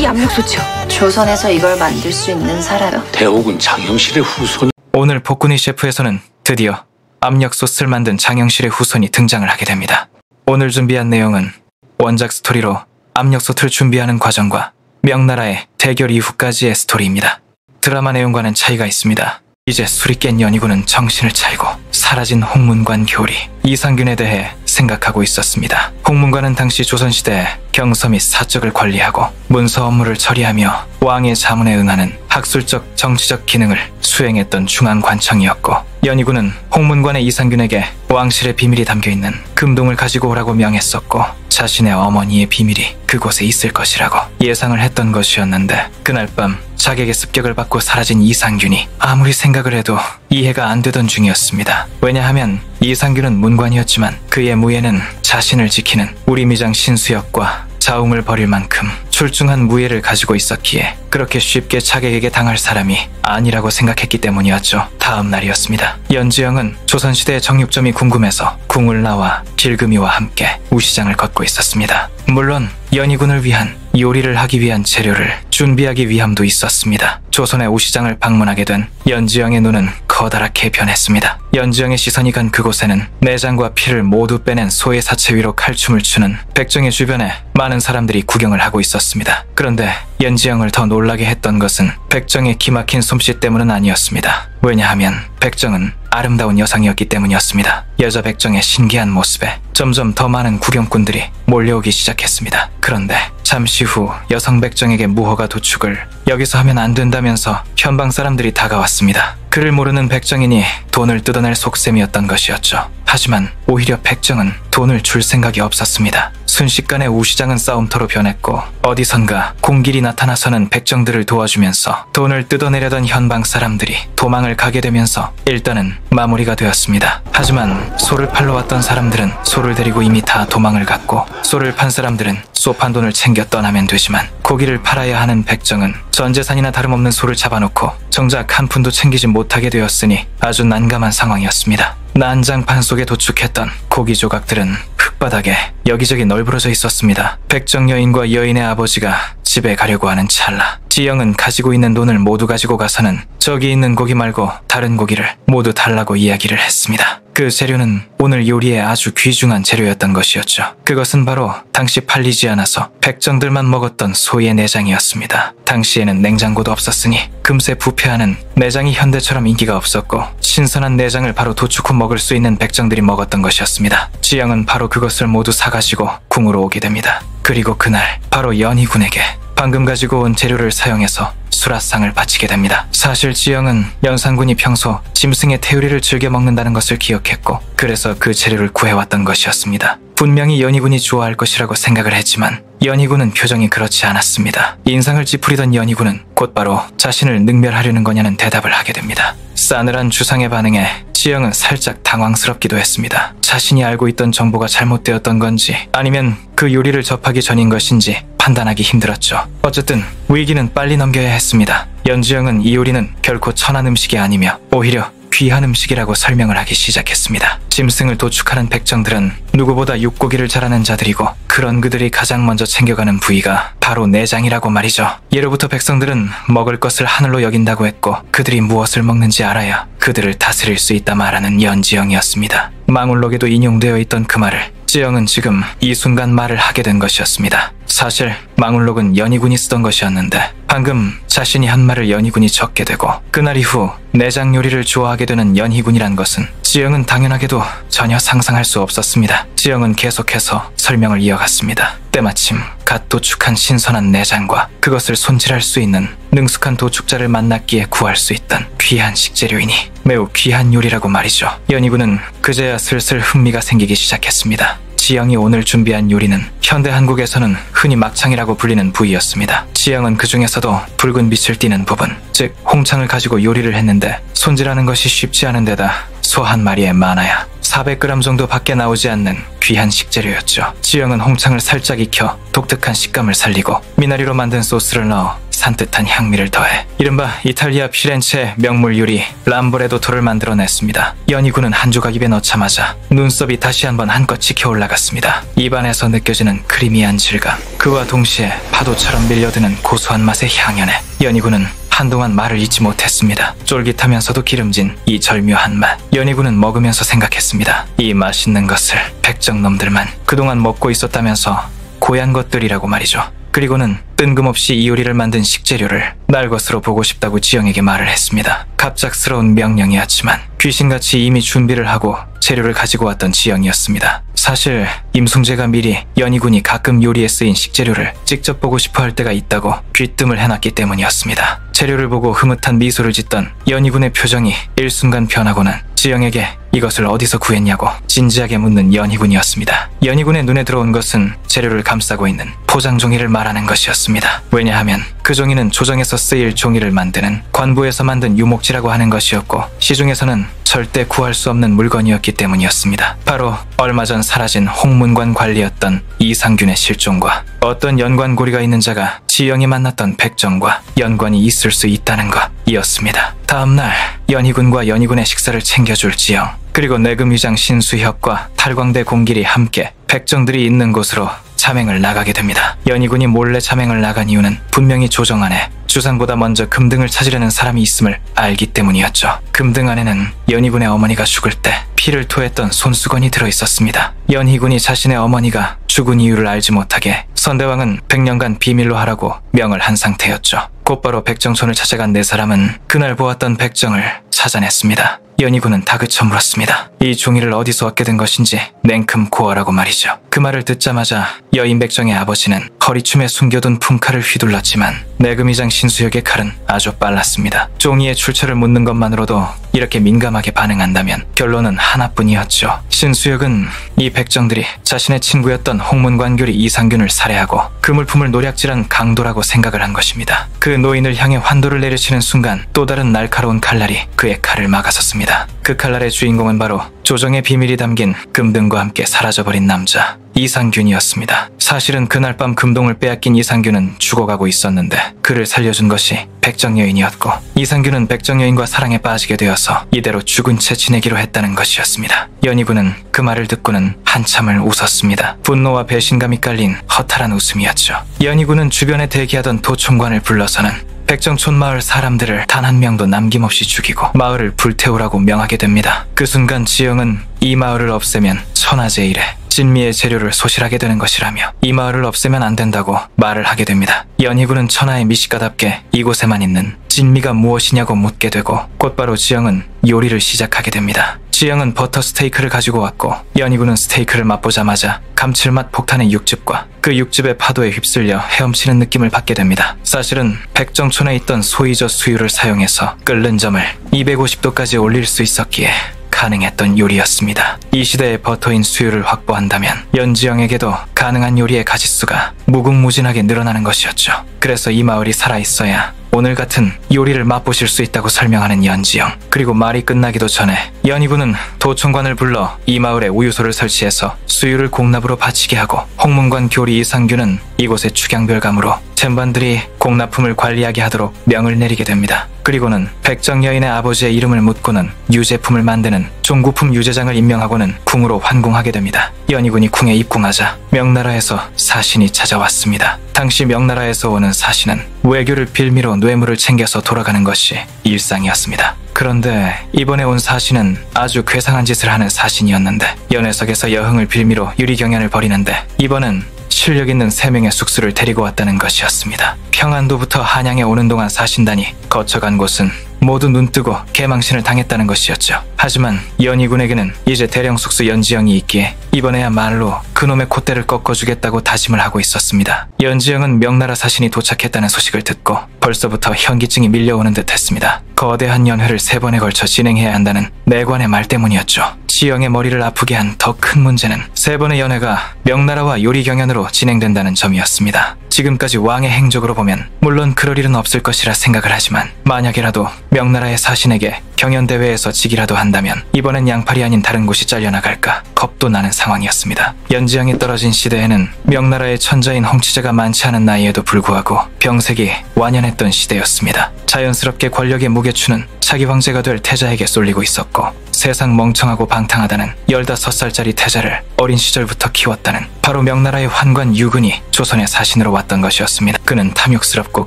이 압력솥이요. 조선에서 이걸 만들 수 있는 사람은 대옥은 장영실의 후손. 오늘 복군이 셰프에서는 드디어 압력솥을 만든 장영실의 후손이 등장을 하게 됩니다. 오늘 준비한 내용은 원작 스토리로 압력솥을 준비하는 과정과 명나라의 대결 이후까지의 스토리입니다. 드라마 내용과는 차이가 있습니다. 이제 술이 깬 연희군은 정신을 차리고 사라진 홍문관 교리 이상균에 대해 생각하고 있었습니다. 홍문관은 당시 조선시대에 경서 및 사적을 관리하고 문서 업무를 처리하며 왕의 자문에 응하는 학술적 정치적 기능을 수행했던 중앙관청이었고, 연희군은 홍문관의 이상균에게 왕실의 비밀이 담겨있는 금동을 가지고 오라고 명했었고, 자신의 어머니의 비밀이 그곳에 있을 것이라고 예상을 했던 것이었는데, 그날 밤 자객의 습격을 받고 사라진 이상균이 아무리 생각을 해도 이해가 안 되던 중이었습니다. 왜냐하면 이상균은 문관이었지만 그의 무예는 자신을 지키는 우리미장 신수역과 자웅을 벌일 만큼 출중한 무예를 가지고 있었기에 그렇게 쉽게 자객에게 당할 사람이 아니라고 생각했기 때문이었죠. 다음 날이었습니다. 연지영은 조선시대의 정육점이 궁금해서 궁을 나와 길금이와 함께 우시장을 걷고 있었습니다. 물론 연희군을 위한 요리를 하기 위한 재료를 준비하기 위함도 있었습니다. 조선의 우시장을 방문하게 된 연지영의 눈은 커다랗게 변했습니다. 연지영의 시선이 간 그곳에는 내장과 피를 모두 빼낸 소의 사체 위로 칼춤을 추는 백정의 주변에 많은 사람들이 구경을 하고 있었습니다. 그런데 연지영을 더 놀라게 했던 것은 백정의 기막힌 솜씨 때문은 아니었습니다. 왜냐하면 백정은 아름다운 여성이었기 때문이었습니다. 여자 백정의 신기한 모습에 점점 더 많은 구경꾼들이 몰려오기 시작했습니다. 그런데 잠시 후 여성 백정에게 무허가 도축을 여기서 하면 안 된다면서 편방 사람들이 다가왔습니다. 그를 모르는 백정이니 돈을 뜯어낼 속셈이었던 것이었죠. 하지만 오히려 백정은 돈을 줄 생각이 없었습니다. 순식간에 우시장은 싸움터로 변했고, 어디선가 공길이 나타나서는 백정들을 도와주면서 돈을 뜯어내려던 현방 사람들이 도망을 가게 되면서 일단은 마무리가 되었습니다. 하지만 소를 팔러 왔던 사람들은 소를 데리고 이미 다 도망을 갔고, 소를 판 사람들은 소 판 돈을 챙겨 떠나면 되지만 고기를 팔아야 하는 백정은 전 재산이나 다름없는 소를 잡아놓고 정작 한 푼도 챙기지 못하게 되었으니 아주 난감한 상황이었습니다. 난장판 속에 도축했던 고기 조각들은 흙바닥에 여기저기 널브러져 있었습니다. 백정 여인과 여인의 아버지가 집에 가려고 하는 찰나, 지영은 가지고 있는 돈을 모두 가지고 가서는 저기 있는 고기 말고 다른 고기를 모두 달라고 이야기를 했습니다. 그 재료는 오늘 요리에 아주 귀중한 재료였던 것이었죠. 그것은 바로 당시 팔리지 않아서 백정들만 먹었던 소의 내장이었습니다. 당시에는 냉장고도 없었으니 금세 부패하는 내장이 현대처럼 인기가 없었고, 신선한 내장을 바로 도축 후 먹을 수 있는 백정들이 먹었던 것이었습니다. 지영은 바로 그것을 모두 사가지고 궁으로 오게 됩니다. 그리고 그날 바로 연희군에게 방금 가지고 온 재료를 사용해서 수라상을 바치게 됩니다. 사실 지영은 연산군이 평소 짐승의 태우리를 즐겨 먹는다는 것을 기억했고, 그래서 그 재료를 구해왔던 것이었습니다. 분명히 연희군이 좋아할 것이라고 생각을 했지만 연희군은 표정이 그렇지 않았습니다. 인상을 찌푸리던 연희군은 곧바로 자신을 능멸하려는 거냐는 대답을 하게 됩니다. 싸늘한 주상의 반응에 지영은 살짝 당황스럽기도 했습니다. 자신이 알고 있던 정보가 잘못되었던 건지 아니면 그 요리를 접하기 전인 것인지 판단하기 힘들었죠. 어쨌든 위기는 빨리 넘겨야 했습니다. 연지영은 이 요리는 결코 천한 음식이 아니며 오히려 귀한 음식이라고 설명을 하기 시작했습니다. 짐승을 도축하는 백정들은 누구보다 육고기를 잘하는 자들이고, 그런 그들이 가장 먼저 챙겨가는 부위가 바로 내장이라고 말이죠. 예로부터 백성들은 먹을 것을 하늘로 여긴다고 했고, 그들이 무엇을 먹는지 알아야 그들을 다스릴 수 있다 말하는 연지영이었습니다. 망울록에도 인용되어 있던 그 말을 지영은 지금 이 순간 말을 하게 된 것이었습니다. 사실 망울록은 연희군이 쓰던 것이었는데 방금 자신이 한 말을 연희군이 적게 되고, 그날 이후 내장 요리를 좋아하게 되는 연희군이란 것은 지영은 당연하게도 전혀 상상할 수 없었습니다. 지영은 계속해서 설명을 이어갔습니다. 때마침 갓 도축한 신선한 내장과 그것을 손질할 수 있는 능숙한 도축자를 만났기에 구할 수 있던 귀한 식재료이니 매우 귀한 요리라고 말이죠. 연희군은 그제야 슬슬 흥미가 생기기 시작했습니다. 지영이 오늘 준비한 요리는 현대 한국에서는 흔히 막창이라고 불리는 부위였습니다. 지영은 그 중에서도 붉은 빛을 띠는 부분, 즉 홍창을 가지고 요리를 했는데 손질하는 것이 쉽지 않은 데다 소 한 마리에 많아야 400g 정도 밖에 나오지 않는 귀한 식재료였죠. 지영은 홍창을 살짝 익혀 독특한 식감을 살리고 미나리로 만든 소스를 넣어 산뜻한 향미를 더해 이른바 이탈리아 피렌체의 명물 요리 람보레도토를 만들어냈습니다. 연희군은 한 조각 입에 넣자마자 눈썹이 다시 한번 한껏 치켜 올라갔습니다. 입안에서 느껴지는 크리미한 질감, 그와 동시에 파도처럼 밀려드는 고소한 맛의 향연에 연희군은 한동안 말을 잇지 못했습니다. 쫄깃하면서도 기름진 이 절묘한 맛, 연희군은 먹으면서 생각했습니다. 이 맛있는 것을 백정놈들만 그동안 먹고 있었다면서 고얀 것들이라고 말이죠. 그리고는 뜬금없이 이 요리를 만든 식재료를 날 것으로 보고 싶다고 지영에게 말을 했습니다. 갑작스러운 명령이었지만 귀신같이 이미 준비를 하고 재료를 가지고 왔던 지영이었습니다. 사실 임송재가 미리 연희군이 가끔 요리에 쓰인 식재료를 직접 보고 싶어 할 때가 있다고 귀뜸을 해놨기 때문이었습니다. 재료를 보고 흐뭇한 미소를 짓던 연희군의 표정이 일순간 변하고는 지영에게 이것을 어디서 구했냐고 진지하게 묻는 연희군이었습니다. 연희군의 눈에 들어온 것은 재료를 감싸고 있는 포장 종이를 말하는 것이었습니다. 왜냐하면 그 종이는 조정에서 쓰일 종이를 만드는 관부에서 만든 유목지라고 하는 것이었고 시중에서는 절대 구할 수 없는 물건이었기 때문이었습니다. 바로 얼마 전 사라진 홍문관 관리였던 이상균의 실종과 어떤 연관고리가 있는 자가 지영이 만났던 백정과 연관이 있을 수 있다는 것이었습니다. 다음날 연희군과 연희군의 식사를 챙겨줄 지영, 그리고 내금위장 신수혁과 탈광대 공길이 함께 백정들이 있는 곳으로 참행을 나가게 됩니다. 연희군이 몰래 참행을 나간 이유는 분명히 조정 안에 주상보다 먼저 금등을 찾으려는 사람이 있음을 알기 때문이었죠. 금등 안에는 연희군의 어머니가 죽을 때 피를 토했던 손수건이 들어있었습니다. 연희군이 자신의 어머니가 죽은 이유를 알지 못하게 선대왕은 100년간 비밀로 하라고 명을 한 상태였죠. 곧바로 백정촌을 찾아간 네 사람은 그날 보았던 백정을 찾아냈습니다. 연희군은 다그쳐 물었습니다. 이 종이를 어디서 얻게 된 것인지 냉큼 고하라고 말이죠. 그 말을 듣자마자 여인 백정의 아버지는 허리춤에 숨겨둔 품칼을 휘둘렀지만 내금위장 신수혁의 칼은 아주 빨랐습니다. 종이의 출처를 묻는 것만으로도 이렇게 민감하게 반응한다면 결론은 하나뿐이었죠. 신수혁은 이 백정들이 자신의 친구였던 홍문관교리 이상균을 살해하고 그 물품을 노략질한 강도라고 생각을 한 것입니다. 그 노인을 향해 환도를 내리치는 순간 또 다른 날카로운 칼날이 그의 칼을 막아섰습니다. 그 칼날의 주인공은 바로 조정의 비밀이 담긴 금등과 함께 사라져버린 남자 이상균이었습니다. 사실은 그날 밤 금동을 빼앗긴 이상균은 죽어가고 있었는데 그를 살려준 것이 백정여인이었고 이상균은 백정여인과 사랑에 빠지게 되어서 이대로 죽은 채 지내기로 했다는 것이었습니다. 연희군은 그 말을 듣고는 한참을 웃었습니다. 분노와 배신감이 깔린 허탈한 웃음이었죠. 연희군은 주변에 대기하던 도총관을 불러서는 백정촌 마을 사람들을 단 한 명도 남김없이 죽이고 마을을 불태우라고 명하게 됩니다. 그 순간 지영은 이 마을을 없애면 천하제일에 진미의 재료를 소실하게 되는 것이라며 이 마을을 없애면 안 된다고 말을 하게 됩니다. 연희군은 천하의 미식가답게 이곳에만 있는 진미가 무엇이냐고 묻게 되고 곧바로 지영은 요리를 시작하게 됩니다. 지영은 버터 스테이크를 가지고 왔고 연희군은 스테이크를 맛보자마자 감칠맛 폭탄의 육즙과 그 육즙의 파도에 휩쓸려 헤엄치는 느낌을 받게 됩니다. 사실은 백정촌에 있던 소이저 수유를 사용해서 끓는 점을 250도까지 올릴 수 있었기에 가능했던 요리였습니다. 이 시대의 버터인 수유를 확보한다면 연지영에게도 가능한 요리의 가짓수가 무궁무진하게 늘어나는 것이었죠. 그래서 이 마을이 살아있어야 오늘 같은 요리를 맛보실 수 있다고 설명하는 연지영. 그리고 말이 끝나기도 전에 연희군은 도총관을 불러 이 마을에 우유소를 설치해서 수유를 공납으로 바치게 하고 홍문관 교리 이상균은 이곳의 축양별감으로 쟁반들이 공납품을 관리하게 하도록 명을 내리게 됩니다. 그리고는 백정여인의 아버지의 이름을 묻고는 유제품을 만드는 종구품 유제장을 임명하고는 궁으로 환궁하게 됩니다. 연희군이 궁에 입궁하자 명나라에서 사신이 찾아왔습니다. 당시 명나라에서 오는 사신은 외교를 빌미로 뇌물을 챙겨서 돌아가는 것이 일상이었습니다. 그런데 이번에 온 사신은 아주 괴상한 짓을 하는 사신이었는데 연회석에서 여흥을 빌미로 유리경연을 벌이는데 이번은 실력 있는 3명의 숙수를 데리고 왔다는 것이었습니다. 평안도부터 한양에 오는 동안 사신단이 거쳐간 곳은 모두 눈뜨고 개망신을 당했다는 것이었죠. 하지만 연희군에게는 이제 대령 숙수 연지영이 있기에 이번에야말로 그놈의 콧대를 꺾어주겠다고 다짐을 하고 있었습니다. 연지영은 명나라 사신이 도착했다는 소식을 듣고 벌써부터 현기증이 밀려오는 듯 했습니다. 거대한 연회를 3번에 걸쳐 진행해야 한다는 내관의 말 때문이었죠. 지영의 머리를 아프게 한 더 큰 문제는 3번의 연회가 명나라와 요리경연으로 진행된다는 점이었습니다. 지금까지 왕의 행적으로 보면 물론 그럴 일은 없을 것이라 생각을 하지만 만약이라도 명나라의 사신에게 경연대회에서 지기라도 한다면 이번엔 양팔이 아닌 다른 곳이 잘려나갈까 겁도 나는 상황이었습니다. 연지양이 떨어진 시대에는 명나라의 천자인 홍치자가 많지 않은 나이에도 불구하고 병색이 완연했던 시대였습니다. 자연스럽게 권력의 무게추는 차기 황제가 될 태자에게 쏠리고 있었고 세상 멍청하고 방탕하다는 15살짜리 태자를 어린 시절부터 키웠다는 바로 명나라의 환관 유근이 조선의 사신으로 왔던 것이었습니다. 그는 탐욕스럽고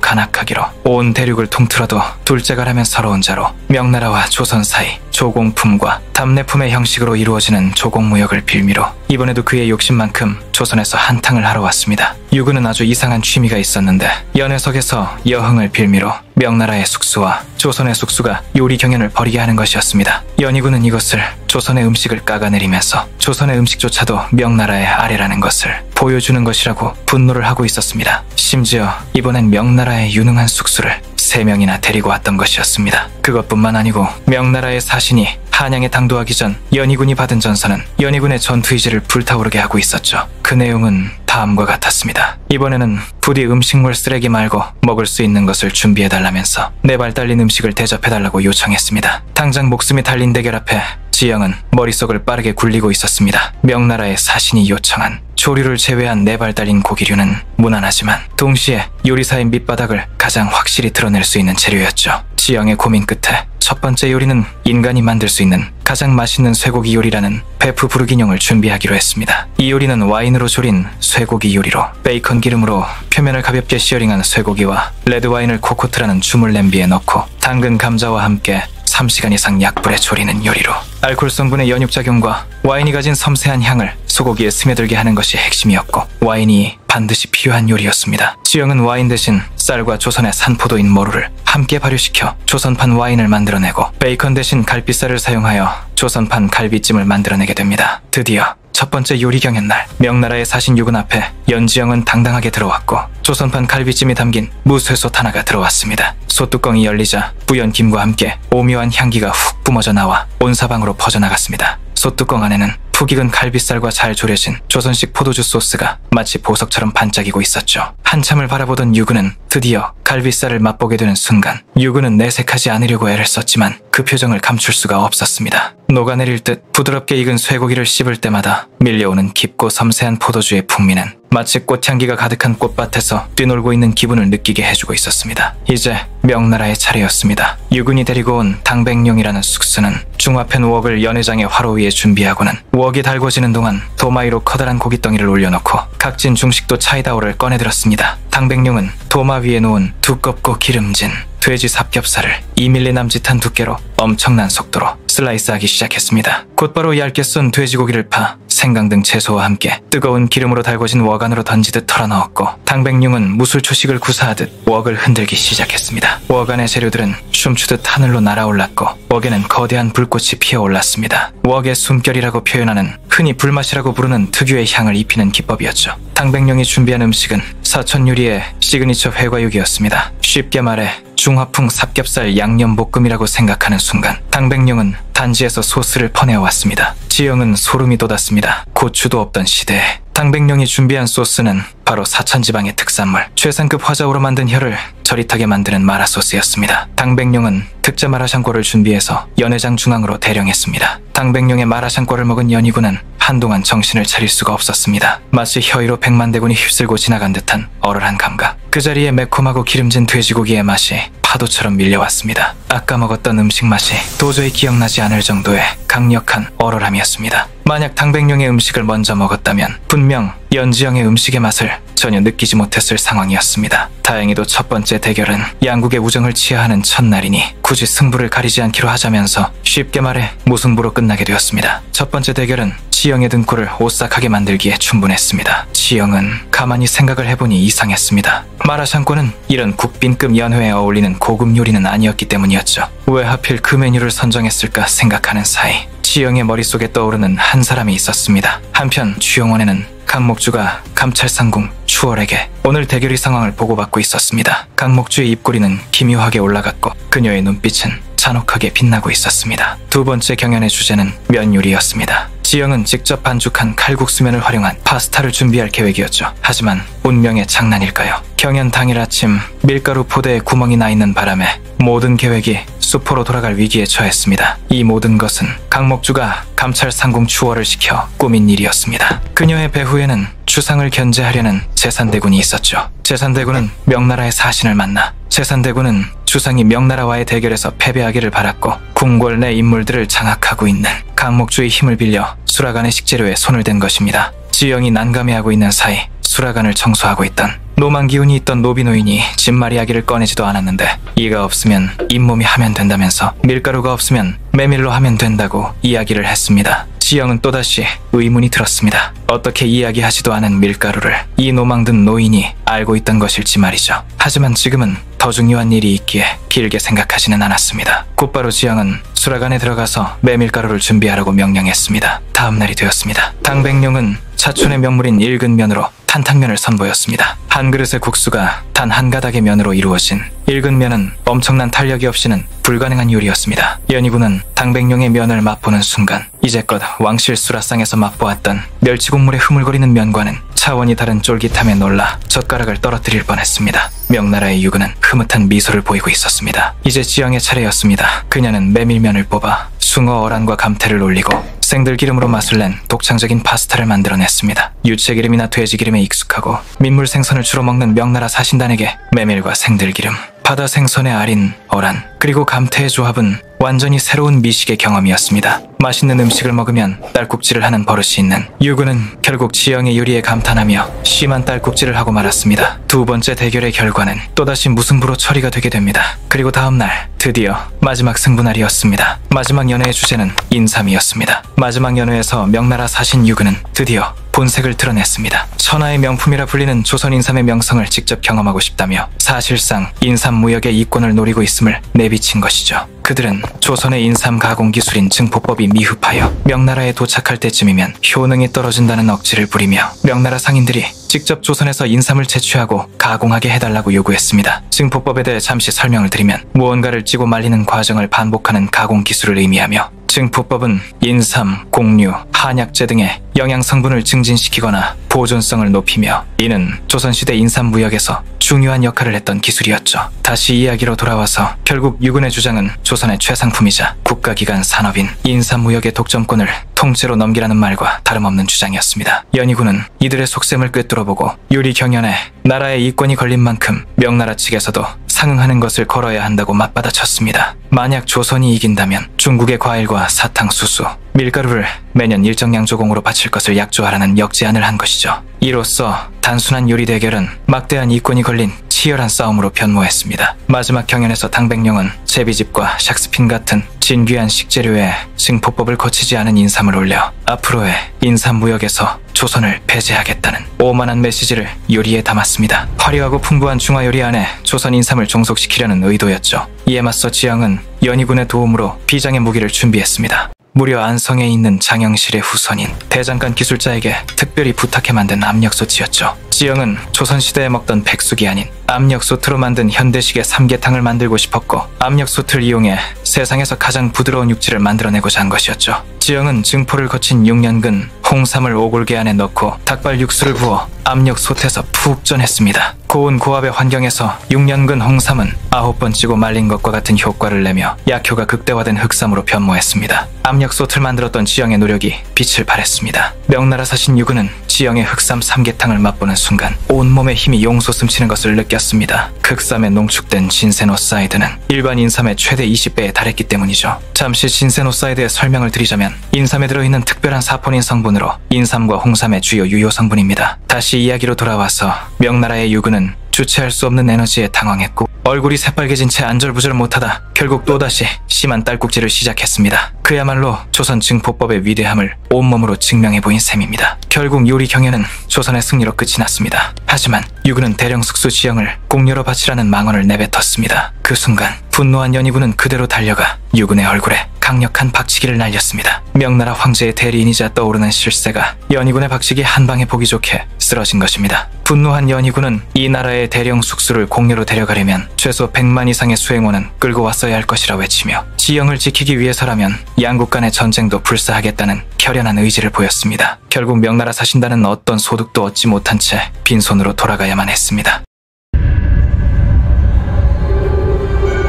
간악하기로 온 대륙을 통틀어도 둘째가라면 서러운 자로 명나라와 조선 사이 조공품과 답례품의 형식으로 이루어지는 조공무역을 빌미로 이번에도 그의 욕심만큼 조선에서 한탕을 하러 왔습니다. 유근은 아주 이상한 취미가 있었는데 연회석에서 여흥을 빌미로 명나라의 숙수와 조선의 숙수가 요리 경연을 벌이게 하는 것이었습니다. 연희군은 이것을 조선의 음식을 깎아내리면서 조선의 음식조차도 명나라의 아래라는 것을 보여주는 것이라고 분노를 하고 있었습니다. 심지어 이번엔 명나라의 유능한 숙수를 3명이나 데리고 왔던 것이었습니다. 그것뿐만 아니고 명나라의 사신이 한양에 당도하기 전 연희군이 받은 전서는 연희군의 전투 의지를 불타오르게 하고 있었죠. 그 내용은 다음과 같았습니다. 이번에는 부디 음식물 쓰레기 말고 먹을 수 있는 것을 준비해달라면서 4발 달린 음식을 대접해달라고 요청했습니다. 당장 목숨이 달린 대결 앞에 지영은 머릿속을 빠르게 굴리고 있었습니다. 명나라의 사신이 요청한 조류를 제외한 4발 달린 고기류는 무난하지만 동시에 요리사의 밑바닥을 가장 확실히 드러낼 수 있는 재료였죠. 지영의 고민 끝에 첫 번째 요리는 인간이 만들 수 있는 가장 맛있는 쇠고기 요리라는 베프 부르기뇽을 준비하기로 했습니다. 이 요리는 와인으로 졸인 쇠고기 요리로 베이컨 기름으로 표면을 가볍게 시어링한 쇠고기와 레드와인을 코코트라는 주물 냄비에 넣고 당근 감자와 함께 3시간 이상 약불에 졸이는 요리로 알코올 성분의 연육작용과 와인이 가진 섬세한 향을 소고기에 스며들게 하는 것이 핵심이었고 와인이 반드시 필요한 요리였습니다. 지영은 와인 대신 쌀과 조선의 산포도인 모루를 함께 발효시켜 조선판 와인을 만들어내고 베이컨 대신 갈비살을 사용하여 조선판 갈비찜을 만들어내게 됩니다. 드디어 첫 번째 요리 경연날 명나라의 사신 유근 앞에 연지영은 당당하게 들어왔고 조선판 갈비찜이 담긴 무쇠솥 하나가 들어왔습니다. 솥뚜껑이 열리자 뿌연 김과 함께 오묘한 향기가 훅 뿜어져 나와 온 사방으로 퍼져나갔습니다. 솥뚜껑 안에는 푹 익은 갈비살과 잘 졸여진 조선식 포도주 소스가 마치 보석처럼 반짝이고 있었죠. 한참을 바라보던 유근은 드디어 갈비살을 맛보게 되는 순간 유근은 내색하지 않으려고 애를 썼지만 그 표정을 감출 수가 없었습니다. 녹아내릴 듯 부드럽게 익은 쇠고기를 씹을 때마다 밀려오는 깊고 섬세한 포도주의 풍미는 마치 꽃향기가 가득한 꽃밭에서 뛰놀고 있는 기분을 느끼게 해주고 있었습니다. 이제 명나라의 차례였습니다. 유근이 데리고 온 당백룡이라는 숙수는 중화팬 웍을 연회장의 화로 위에 준비하고는 웍이 달궈지는 동안 도마위로 커다란 고깃덩이를 올려놓고 각진 중식도 차이다오를 꺼내들었습니다. 당백룡은 도마 위에 놓은 두껍고 기름진 돼지 삼겹살을 2mm 남짓한 두께로 엄청난 속도로 슬라이스하기 시작했습니다. 곧바로 얇게 썬 돼지고기를 파 생강 등 채소와 함께 뜨거운 기름으로 달궈진 웍 안으로 던지듯 털어넣었고 당백룡은 무술초식을 구사하듯 웍을 흔들기 시작했습니다. 웍 안의 재료들은 춤추듯 하늘로 날아올랐고 웍에는 거대한 불꽃이 피어올랐습니다. 웍의 숨결이라고 표현하는 흔히 불맛이라고 부르는 특유의 향을 입히는 기법이었죠. 당백룡이 준비한 음식은 사천 요리의 시그니처 회과육이었습니다. 쉽게 말해 중화풍 삼겹살 양념볶음이라고 생각하는 순간 당백룡은 단지에서 소스를 퍼내어왔습니다. 지영은 소름이 돋았습니다. 고추도 없던 시대에 당백룡이 준비한 소스는 바로 사천지방의 특산물 최상급 화자오로 만든 혀를 저릿하게 만드는 마라소스였습니다. 당백룡은 특제 마라샹궈를 준비해서 연회장 중앙으로 대령했습니다. 당백룡의 마라샹궈를 먹은 연희군은 한동안 정신을 차릴 수가 없었습니다. 마치 혀 위로 백만대군이 휩쓸고 지나간 듯한 얼얼한 감각. 그 자리에 매콤하고 기름진 돼지고기의 맛이 파도처럼 밀려왔습니다. 아까 먹었던 음식 맛이 도저히 기억나지 않을 정도의 강력한 얼얼함이었습니다. 만약 당백룡의 음식을 먼저 먹었다면 분명 연지영의 음식의 맛을 전혀 느끼지 못했을 상황이었습니다. 다행히도 첫 번째 대결은 양국의 우정을 치하하는 첫날이니 굳이 승부를 가리지 않기로 하자면서 쉽게 말해 무승부로 끝나게 되었습니다. 첫 번째 대결은 지영의 등골을 오싹하게 만들기에 충분했습니다. 지영은 가만히 생각을 해보니 이상했습니다. 마라샹궈는 이런 국빈급 연회에 어울리는 고급 요리는 아니었기 때문이었죠. 왜 하필 그 메뉴를 선정했을까 생각하는 사이 지영의 머릿속에 떠오르는 한 사람이 있었습니다. 한편 주영원에는 강목주가 감찰상궁 추월에게 오늘 대결의 상황을 보고받고 있었습니다. 강목주의 입꼬리는 기묘하게 올라갔고 그녀의 눈빛은 잔혹하게 빛나고 있었습니다. 두 번째 경연의 주제는 면 요리였습니다. 지영은 직접 반죽한 칼국수면을 활용한 파스타를 준비할 계획이었죠. 하지만 운명의 장난일까요? 경연 당일 아침 밀가루 포대에 구멍이 나 있는 바람에 모든 계획이 수포로 돌아갈 위기에 처했습니다. 이 모든 것은 강목주가 감찰 상궁 추월을 시켜 꾸민 일이었습니다. 그녀의 배후에는 주상을 견제하려는 제산대군이 있었죠. 제산대군은 명나라의 사신을 만나 제산대군은 주상이 명나라와의 대결에서 패배하기를 바랐고 궁궐 내 인물들을 장악하고 있는 강목주의 힘을 빌려 수라간의 식재료에 손을 댄 것입니다. 지영이 난감해하고 있는 사이 수라간을 청소하고 있던 노만 기운이 있던 노비노인이 집마리아기를 꺼내지도 않았는데 이가 없으면 잇몸이 하면 된다면서 밀가루가 없으면 메밀로 하면 된다고 이야기를 했습니다. 지영은 또다시 의문이 들었습니다. 어떻게 이야기하지도 않은 밀가루를 이 노망든 노인이 알고 있던 것일지 말이죠. 하지만 지금은 더 중요한 일이 있기에 길게 생각하지는 않았습니다. 곧바로 지영은 수라간에 들어가서 메밀가루를 준비하라고 명령했습니다. 다음 날이 되었습니다. 당백룡은 차촌의 명물인 읽은 면으로 탄탕면을 선보였습니다. 한 그릇의 국수가 단 한 가닥의 면으로 이루어진 읽은 면은 엄청난 탄력이 없이는 불가능한 요리였습니다. 연희군은 당백룡의 면을 맛보는 순간 이제껏 왕실 수라상에서 맛보았던 멸치국물의 흐물거리는 면과는 차원이 다른 쫄깃함에 놀라 젓가락을 떨어뜨릴 뻔했습니다. 명나라의 유군은 흐뭇한 미소를 보이고 있었습니다. 이제 지영의 차례였습니다. 그녀는 메밀면을 뽑아 숭어 어란과 감태를 올리고 생들기름으로 맛을 낸 독창적인 파스타를 만들어냈습니다. 유채기름이나 돼지기름에 익숙하고 민물 생선을 주로 먹는 명나라 사신단에게 메밀과 생들기름, 바다 생선의 알인, 어란, 그리고 감태의 조합은 완전히 새로운 미식의 경험이었습니다. 맛있는 음식을 먹으면 딸꾹질을 하는 버릇이 있는 유군은 결국 지영의 요리에 감탄하며 심한 딸꾹질을 하고 말았습니다. 두 번째 대결의 결과는 또다시 무승부로 처리가 되게 됩니다. 그리고 다음날 드디어 마지막 승부날이었습니다. 마지막 연회의 주제는 인삼이었습니다. 마지막 연회에서 명나라 사신 유군은 드디어 본색을 드러냈습니다. 천하의 명품이라 불리는 조선 인삼의 명성을 직접 경험하고 싶다며 사실상 인삼 무역의 이권을 노리고 있음을 내비친 것이죠. 그들은 조선의 인삼 가공 기술인 증포법이 미흡하여 명나라에 도착할 때쯤이면 효능이 떨어진다는 억지를 부리며 명나라 상인들이 직접 조선에서 인삼을 채취하고 가공하게 해달라고 요구했습니다. 증포법에 대해 잠시 설명을 드리면 무언가를 찌고 말리는 과정을 반복하는 가공 기술을 의미하며 증포법은 인삼, 곡류, 한약재 등의 영양 성분을 증진시키거나 보존성을 높이며 이는 조선시대 인삼 무역에서 중요한 역할을 했던 기술이었죠. 다시 이야기로 돌아와서 결국 유군의 주장은 조선의 최상품이자 국가기관 산업인 인삼 무역의 독점권을 통째로 넘기라는 말과 다름없는 주장이었습니다. 연희군은 이들의 속셈을 꿰뚫어보고 요리 경연에 나라의 이권이 걸린 만큼 명나라 측에서도 상응하는 것을 걸어야 한다고 맞받아쳤습니다. 만약 조선이 이긴다면 중국의 과일과 사탕, 수수, 밀가루를 매년 일정량 조공으로 바칠 것을 약조하라는 역제안을 한 것이죠. 이로써 단순한 요리 대결은 막대한 이권이 걸린 치열한 싸움으로 변모했습니다. 마지막 경연에서 당백룡은 제비집과 샥스핀 같은 진귀한 식재료에 증포법을 거치지 않은 인삼을 올려 앞으로의 인삼 무역에서 조선을 배제하겠다는 오만한 메시지를 요리에 담았습니다. 화려하고 풍부한 중화 요리 안에 조선 인삼을 종속시키려는 의도였죠. 이에 맞서 지영은 연희군의 도움으로 비장의 무기를 준비했습니다. 무려 안성에 있는 장영실의 후손인 대장간 기술자에게 특별히 부탁해 만든 압력솥이었죠. 지영은 조선시대에 먹던 백숙이 아닌 압력솥으로 만든 현대식의 삼계탕을 만들고 싶었고 압력솥을 이용해 세상에서 가장 부드러운 육질을 만들어내고자 한 것이었죠. 지영은 증포를 거친 6년근 홍삼을 오골개 안에 넣고 닭발 육수를 부어 압력솥에서 푹 쪄냈습니다. 고온 고압의 환경에서 6년근 홍삼은 9번 찌고 말린 것과 같은 효과를 내며 약효가 극대화된 흑삼으로 변모했습니다. 압력솥을 만들었던 지영의 노력이 빛을 발했습니다. 명나라 사신 유군은 지영의 흑삼 삼계탕을 맛보는 순간 온몸에 힘이 용솟음치는 것을 느꼈습니다. 흑삼에 농축된 진세노사이드는 일반 인삼의 최대 20배에 달했기 때문이죠. 잠시 진세노사이드의 설명을 드리자면 인삼에 들어있는 특별한 사포닌 성분으로 인삼과 홍삼의 주요 유효 성분입니다. 다시 이야기로 돌아와서 명나라의 유군은 주체할 수 없는 에너지에 당황했고 얼굴이 새빨개진 채 안절부절 못하다 결국 또다시 심한 딸꾹질을 시작했습니다. 그야말로 조선 증포법의 위대함을 온몸으로 증명해 보인 셈입니다. 결국 요리 경연은 조선의 승리로 끝이 났습니다. 하지만 유군은 대령 숙수 지영을 공료로 바치라는 망언을 내뱉었습니다. 그 순간 분노한 연희군은 그대로 달려가 유군의 얼굴에 강력한 박치기를 날렸습니다. 명나라 황제의 대리인이자 떠오르는 실세가 연희군의 박치기 한 방에 보기 좋게 쓰러진 것입니다. 분노한 연희군은 이 나라의 대령 숙수를 공료로 데려가려면 최소 100만 이상의 수행원은 끌고 왔어야 할 것이라 외치며 지영을 지키기 위해서라면 양국 간의 전쟁도 불사하겠다는 결연한 의지를 보였습니다. 결국 명나라 사신단은 어떤 소득도 얻지 못한 채 빈손으로 돌아가야만 했습니다.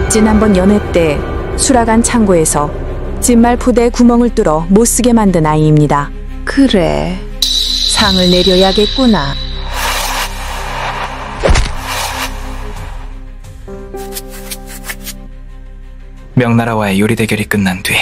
지난번 연회 때 수락한 창고에서 진말 포대에 구멍을 뚫어 못쓰게 만든 아이입니다. 그래. 상을 내려야겠구나. 명나라와의 요리 대결이 끝난 뒤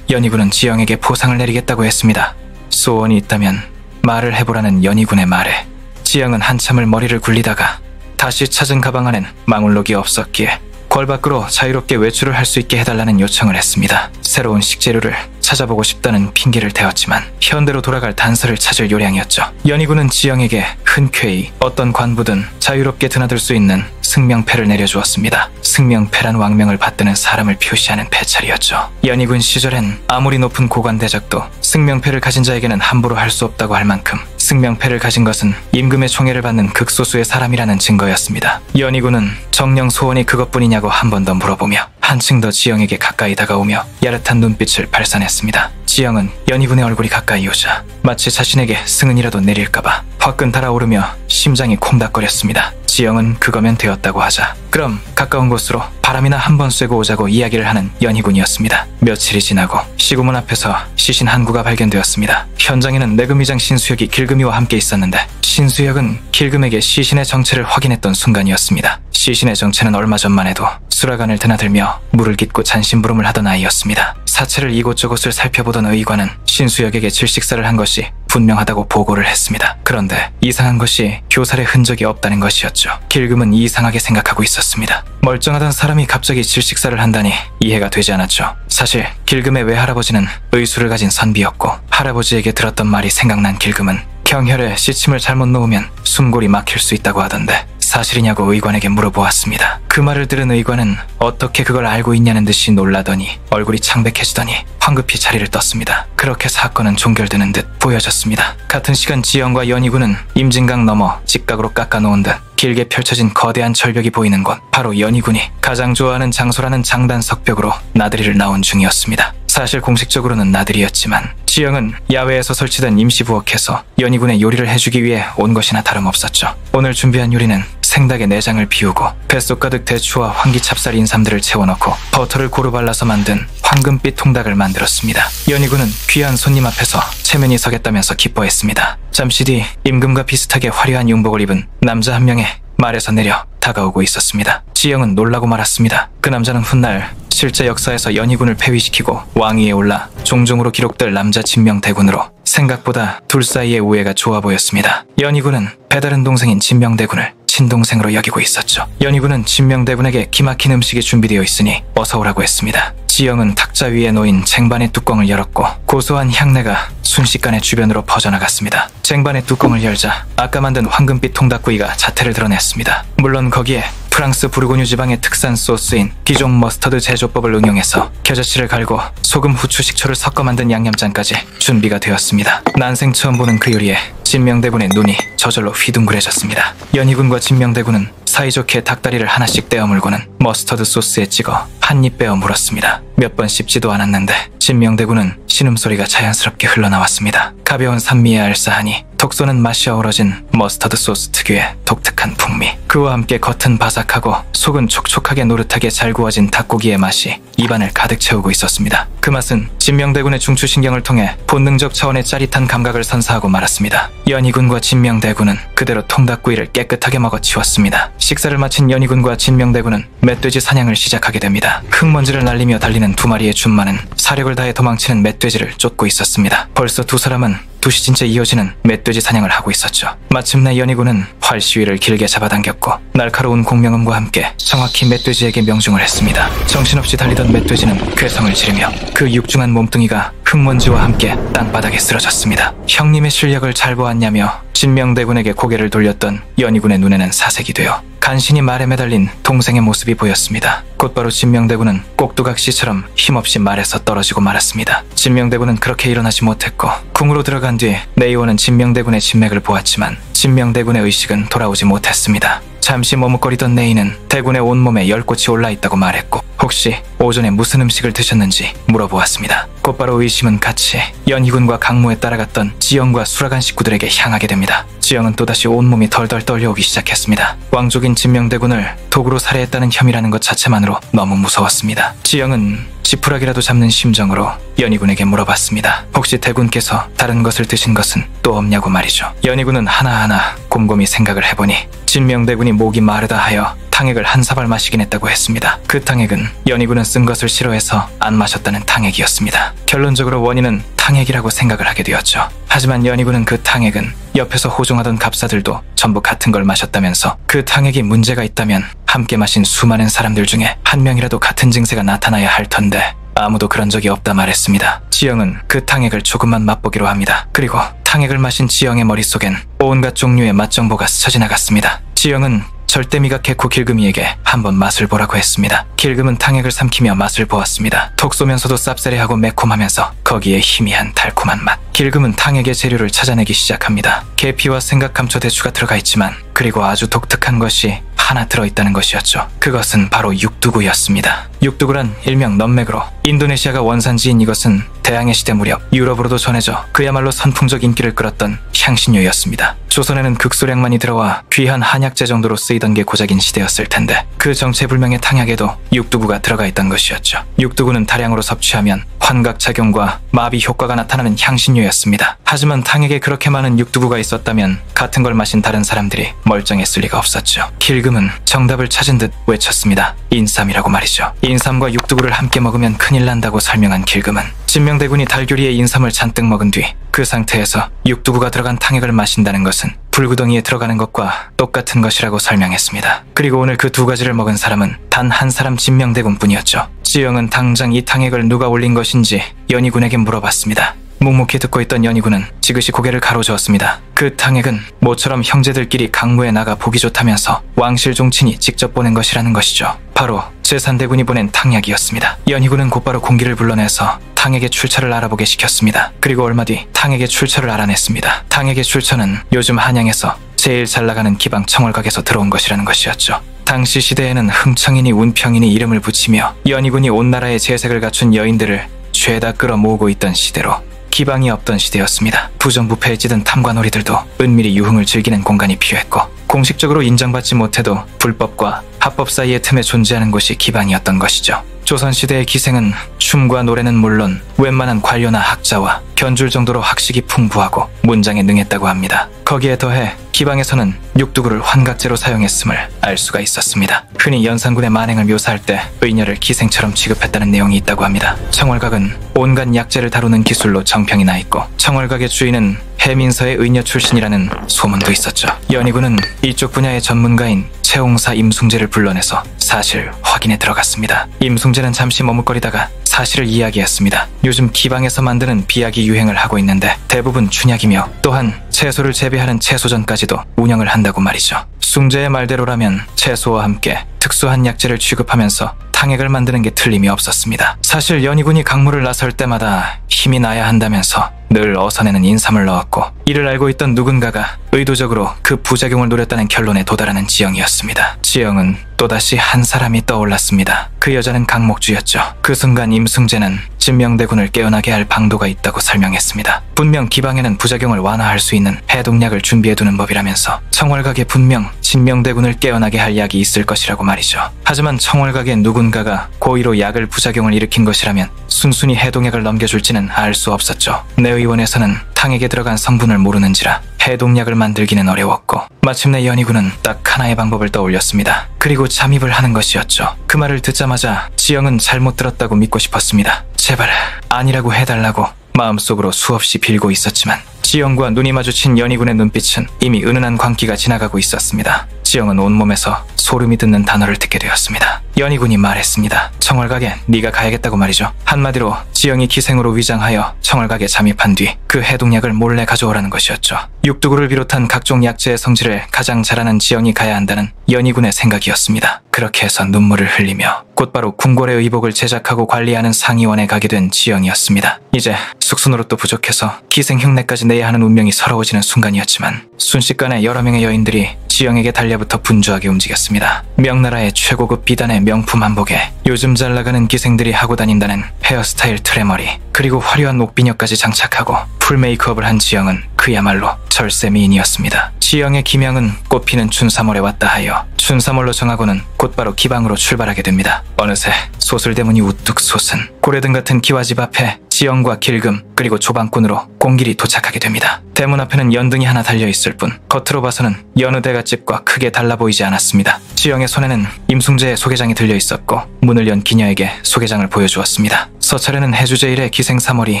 연희군은 지영에게 포상을 내리겠다고 했습니다. 소원이 있다면 말을 해보라는 연희군의 말에 지영은 한참을 머리를 굴리다가 다시 찾은 가방 안엔 망울록이 없었기에 궐 밖으로 자유롭게 외출을 할 수 있게 해달라는 요청을 했습니다. 새로운 식재료를 찾아보고 싶다는 핑계를 대었지만 현대로 돌아갈 단서를 찾을 요량이었죠. 연희군은 지영에게 흔쾌히 어떤 관부든 자유롭게 드나들 수 있는 승명패를 내려주었습니다. 승명패란 왕명을 받드는 사람을 표시하는 패찰이었죠. 연희군 시절엔 아무리 높은 고관대작도 승명패를 가진 자에게는 함부로 할 수 없다고 할 만큼 승명패를 가진 것은 임금의 총애를 받는 극소수의 사람이라는 증거였습니다. 연희군은 정녕 소원이 그것뿐이냐고 한 번 더 물어보며 한층 더 지영에게 가까이 다가오며 야릇한 눈빛을 발산했습니다. 지영은 연희군의 얼굴이 가까이 오자 마치 자신에게 승은이라도 내릴까봐 화끈 달아오르며 심장이 콩닥거렸습니다. 지영은 그거면 되었다고 하자 그럼 가까운 곳으로 바람이나 한번 쐬고 오자고 이야기를 하는 연희군이었습니다. 며칠이 지나고 시구문 앞에서 시신 한 구가 발견되었습니다. 현장에는 내금위장 신수혁이 길금이와 함께 있었는데 신수혁은 길금에게 시신의 정체를 확인했던 순간이었습니다. 시신의 정체는 얼마 전만 해도 수라간을 드나들며 물을 깃고 잔심부름을 하던 아이였습니다. 사체를 이곳저곳을 살펴보던 의관은 신수혁에게 질식사를 한 것이 분명하다고 보고를 했습니다. 그런데 이상한 것이 교살의 흔적이 없다는 것이었죠. 길금은 이상하게 생각하고 있었습니다. 멀쩡하던 사람이 갑자기 질식사를 한다니 이해가 되지 않았죠. 사실 길금의 외할아버지는 의술을 가진 선비였고 할아버지에게 들었던 말이 생각난 길금은 경혈에 시침을 잘못 놓으면 숨골이 막힐 수 있다고 하던데 사실이냐고 의관에게 물어보았습니다. 그 말을 들은 의관은 어떻게 그걸 알고 있냐는 듯이 놀라더니 얼굴이 창백해지더니 황급히 자리를 떴습니다. 그렇게 사건은 종결되는 듯 보여졌습니다. 같은 시간 지영과 연희군은 임진강 너머 직각으로 깎아놓은 듯 길게 펼쳐진 거대한 절벽이 보이는 곳, 바로 연희군이 가장 좋아하는 장소라는 장단석벽으로 나들이를 나온 중이었습니다. 사실 공식적으로는 나들이였지만 지영은 야외에서 설치된 임시부엌에서 연희군의 요리를 해주기 위해 온 것이나 다름없었죠. 오늘 준비한 요리는 생닭의 내장을 비우고 뱃속 가득 대추와 황기찹쌀 인삼들을 채워넣고 버터를 고루 발라서 만든 황금빛 통닭을 만들었습니다. 연희군은 귀한 손님 앞에서 체면이 서겠다면서 기뻐했습니다. 잠시 뒤 임금과 비슷하게 화려한 용복을 입은 남자 한 명의 말에서 내려 다가오고 있었습니다. 지영은 놀라고 말았습니다. 그 남자는 훗날 실제 역사에서 연희군을 폐위시키고 왕위에 올라 종종으로 기록될 남자 진명대군으로 생각보다 둘 사이의 우애가 좋아 보였습니다. 연희군은 배다른 동생인 진명대군을 친동생으로 여기고 있었죠. 연희군은 진명대군에게 기막힌 음식이 준비되어 있으니 어서 오라고 했습니다. 지영은 탁자 위에 놓인 쟁반의 뚜껑을 열었고 고소한 향내가 순식간에 주변으로 퍼져나갔습니다. 쟁반의 뚜껑을 열자 아까 만든 황금빛 통닭구이가 자태를 드러냈습니다. 물론 거기에 프랑스 부르고뉴 지방의 특산 소스인 디종 머스터드 제조법을 응용해서 겨자씨를 갈고 소금, 후추, 식초를 섞어 만든 양념장까지 준비가 되었습니다. 난생 처음 보는 그 요리에 진명대군의 눈이 저절로 휘둥그레졌습니다. 연희군과 진명대군은 사이좋게 닭다리를 하나씩 떼어 물고는 머스터드 소스에 찍어 한 입 빼어 물었습니다. 몇 번 씹지도 않았는데 진명대군은 신음소리가 자연스럽게 흘러나왔습니다. 가벼운 산미에 알싸하니 톡 쏘는 맛이 어우러진 머스터드 소스 특유의 독특한 풍미, 그와 함께 겉은 바삭하고 속은 촉촉하게 노릇하게 잘 구워진 닭고기의 맛이 입안을 가득 채우고 있었습니다. 그 맛은 진명대군의 중추신경을 통해 본능적 차원의 짜릿한 감각을 선사하고 말았습니다. 연희군과 진명대군은 그대로 통닭구이를 깨끗하게 먹어치웠습니다. 식사를 마친 연희군과 진명대군은 멧돼지 사냥을 시작하게 됩니다. 흙먼지를 날리며 달리는 두 마리의 준마는 사력을 다해 도망치는 멧돼지를 쫓고 있었습니다. 벌써 두 사람은 2시즌째 이어지는 멧돼지 사냥을 하고 있었죠. 마침내 연희군은 활 시위를 길게 잡아당겼고 날카로운 공명음과 함께 정확히 멧돼지에게 명중을 했습니다. 정신없이 달리던 멧돼지는 괴성을 지르며 그 육중한 몸뚱이가 흙먼지와 함께 땅바닥에 쓰러졌습니다. 형님의 실력을 잘 보았냐며 진명대군에게 고개를 돌렸던 연희군의 눈에는 사색이 되어 간신히 말에 매달린 동생의 모습이 보였습니다. 곧바로 진명대군은 꼭두각시처럼 힘없이 말에서 떨어지고 말았습니다. 진명대군은 그렇게 일어나지 못했고 궁으로 들어간 뒤 내의원은 진명대군의 진맥을 보았지만 진명대군의 의식은 돌아오지 못했습니다. 잠시 머뭇거리던 내의는 대군의 온몸에 열꽃이 올라있다고 말했고 혹시 오전에 무슨 음식을 드셨는지 물어보았습니다. 곧바로 의심은 같이 연희군과 강모에 따라갔던 지영과 수라간 식구들에게 향하게 됩니다. 지영은 또다시 온몸이 덜덜 떨려오기 시작했습니다. 왕족인 진명대군을 도구로 살해했다는 혐의라는 것 자체만으로 너무 무서웠습니다. 지영은 지푸라기라도 잡는 심정으로 연희군에게 물어봤습니다. 혹시 대군께서 다른 것을 드신 것은 또 없냐고 말이죠. 연희군은 하나하나 곰곰이 생각을 해보니 진명대군이 목이 마르다 하여 탕액을 한 사발 마시긴 했다고 했습니다. 그 탕액은 연희군은 쓴 것을 싫어해서 안 마셨다는 탕액이었습니다. 결론적으로 원인은 탕액이라고 생각을 하게 되었죠. 하지만 연희군은 그 탕액은 옆에서 호종하던 갑사들도 전부 같은 걸 마셨다면서 그 탕액이 문제가 있다면 함께 마신 수많은 사람들 중에 한 명이라도 같은 증세가 나타나야 할 텐데 아무도 그런 적이 없다 말했습니다. 지영은 그 탕액을 조금만 맛보기로 합니다. 그리고 탕액을 마신 지영의 머릿속엔 온갖 종류의 맛정보가 스쳐 지나갔습니다. 지영은 절대 미각했고 길금이에게 한번 맛을 보라고 했습니다. 길금은 탕액을 삼키며 맛을 보았습니다. 톡 쏘면서도 쌉싸래하고 매콤하면서 거기에 희미한 달콤한 맛. 길금은 탕액의 재료를 찾아내기 시작합니다. 계피와 생각감초 대추가 들어가 있지만 그리고 아주 독특한 것이 하나 들어있다는 것이었죠. 그것은 바로 육두구였습니다. 육두구란 일명 넘맥으로 인도네시아가 원산지인 이것은 대항해 시대 무렵 유럽으로도 전해져 그야말로 선풍적 인기를 끌었던 향신료였습니다. 조선에는 극소량만이 들어와 귀한 한약재 정도로 쓰이던 게 고작인 시대였을 텐데 그 정체불명의 탕약에도 육두구가 들어가 있던 것이었죠. 육두구는 다량으로 섭취하면 환각작용과 마비 효과가 나타나는 향신료였습니다. 하지만 탕약에 그렇게 많은 육두구가 있었다면 같은 걸 마신 다른 사람들이 멀쩡했을 리가 없었죠. 길금은 정답을 찾은 듯 외쳤습니다. 인삼이라고 말이죠. 인삼과 육두구를 함께 먹으면 큰일 난다고 설명한 길금은 진명대군이 달교리에 인삼을 잔뜩 먹은 뒤 그 상태에서 육두구가 들어간 탕액을 마신다는 것은 불구덩이에 들어가는 것과 똑같은 것이라고 설명했습니다. 그리고 오늘 그 두 가지를 먹은 사람은 단 한 사람 진명대군뿐이었죠. 지영은 당장 이 탕액을 누가 올린 것인지 연희군에게 물어봤습니다. 묵묵히 듣고 있던 연희군은 지그시 고개를 가로저었습니다. 그 탕액은 모처럼 형제들끼리 강무에 나가 보기 좋다면서 왕실 종친이 직접 보낸 것이라는 것이죠. 바로 제산대군이 보낸 탕약이었습니다. 연희군은 곧바로 공기를 불러내서 탕액의 출처를 알아보게 시켰습니다. 그리고 얼마 뒤 탕액의 출처를 알아냈습니다. 탕액의 출처는 요즘 한양에서 제일 잘 나가는 기방 청월각에서 들어온 것이라는 것이었죠. 당시 시대에는 흥청이니 운평이니 이름을 붙이며 연희군이 온 나라에 재색을 갖춘 여인들을 죄다 끌어모으고 있던 시대로 기방이 없던 시대였습니다. 부정부패에 찌든 탐관오리들도 은밀히 유흥을 즐기는 공간이 필요했고 공식적으로 인정받지 못해도 불법과 합법 사이의 틈에 존재하는 곳이 기방이었던 것이죠. 조선시대의 기생은 춤과 노래는 물론 웬만한 관료나 학자와 견줄 정도로 학식이 풍부하고 문장에 능했다고 합니다. 거기에 더해 기방에서는 육두구를 환각제로 사용했음을 알 수가 있었습니다. 흔히 연산군의 만행을 묘사할 때 의녀를 기생처럼 취급했다는 내용이 있다고 합니다. 청월각은 온갖 약재를 다루는 기술로 정평이 나 있고 청월각의 주인은 해민서의 의녀 출신이라는 소문도 있었죠. 연희군은 이쪽 분야의 전문가인 채홍사 임숭재를 불러내서 사실 확인에 들어갔습니다. 임숭재는 잠시 머뭇거리다가 사실을 이야기했습니다. 요즘 기방에서 만드는 비약이 유행을 하고 있는데 대부분 춘약이며 또한 채소를 재배하는 채소전까지도 운영을 한다고 말이죠. 숭재의 말대로라면 채소와 함께 특수한 약재를 취급하면서 탕액을 만드는 게 틀림이 없었습니다. 사실 연희군이 강무를 나설 때마다 힘이 나야 한다면서 늘 어선에는 인삼을 넣었고 이를 알고 있던 누군가가 의도적으로 그 부작용을 노렸다는 결론에 도달하는 지영이었습니다. 지영은 또다시 한 사람이 떠올랐습니다. 그 여자는 강목주였죠. 그 순간 임승재는 진명대군을 깨어나게 할 방도가 있다고 설명했습니다. 분명 기방에는 부작용을 완화할 수 있는 해독약을 준비해두는 법이라면서 청월각에 분명 진명대군을 깨어나게 할 약이 있을 것이라고 말이죠. 하지만 청월각에 누군가가 고의로 약을 부작용을 일으킨 것이라면 순순히 해독약을 넘겨줄지는 알 수 없었죠. 내의원에서는 탕액에 들어간 성분을 모르는지라 해독약을 만들기는 어려웠고 마침내 연희군은 딱 하나의 방법을 떠올렸습니다. 그리고 잠입을 하는 것이었죠. 그 말을 듣자마자 지영은 잘못 들었다고 믿고 싶었습니다. 제발 아니라고 해달라고 마음속으로 수없이 빌고 있었지만 지영과 눈이 마주친 연희군의 눈빛은 이미 은은한 광기가 지나가고 있었습니다. 지영은 온몸에서 소름이 돋는 단어를 듣게 되었습니다. 연희군이 말했습니다. 청월각에 네가 가야겠다고 말이죠. 한마디로 지영이 기생으로 위장하여 청월각에 잠입한 뒤 그 해독약을 몰래 가져오라는 것이었죠. 육두구를 비롯한 각종 약재의 성질을 가장 잘 아는 지영이 가야 한다는 연희군의 생각이었습니다. 그렇게 해서 눈물을 흘리며 곧바로 궁궐의 의복을 제작하고 관리하는 상의원에 가게 된 지영이었습니다. 이제 숙수노릇도 부족해서 기생 흉내까지 내야 하는 운명이 서러워지는 순간이었지만 순식간에 여러 명의 여인들이 지영에게 달려붙어 때부터 분주하게 움직였습니다. 명나라의 최고급 비단의 명품 한복에 요즘 잘 나가는 기생들이 하고 다닌다는 헤어스타일 트레머리, 그리고 화려한 옥비녀까지 장착하고 풀 메이크업을 한 지영은 그야말로 절세 미인이었습니다. 지영의 기명은 꽃피는 춘삼월에 왔다 하여 춘삼월로 정하고는 곧바로 기방으로 출발하게 됩니다. 어느새 소슬대문이 우뚝 솟은 고래등 같은 기와집 앞에 지영과 길금 그리고 조방꾼으로 공길이 도착하게 됩니다. 대문 앞에는 연등이 하나 달려있을 뿐 겉으로 봐서는 여느 대갓집과 크게 달라 보이지 않았습니다. 지영의 손에는 임숭재의 소개장이 들려있었고 문을 연 기녀에게 소개장을 보여주었습니다. 서찰에는 해주제1의 기생사몰이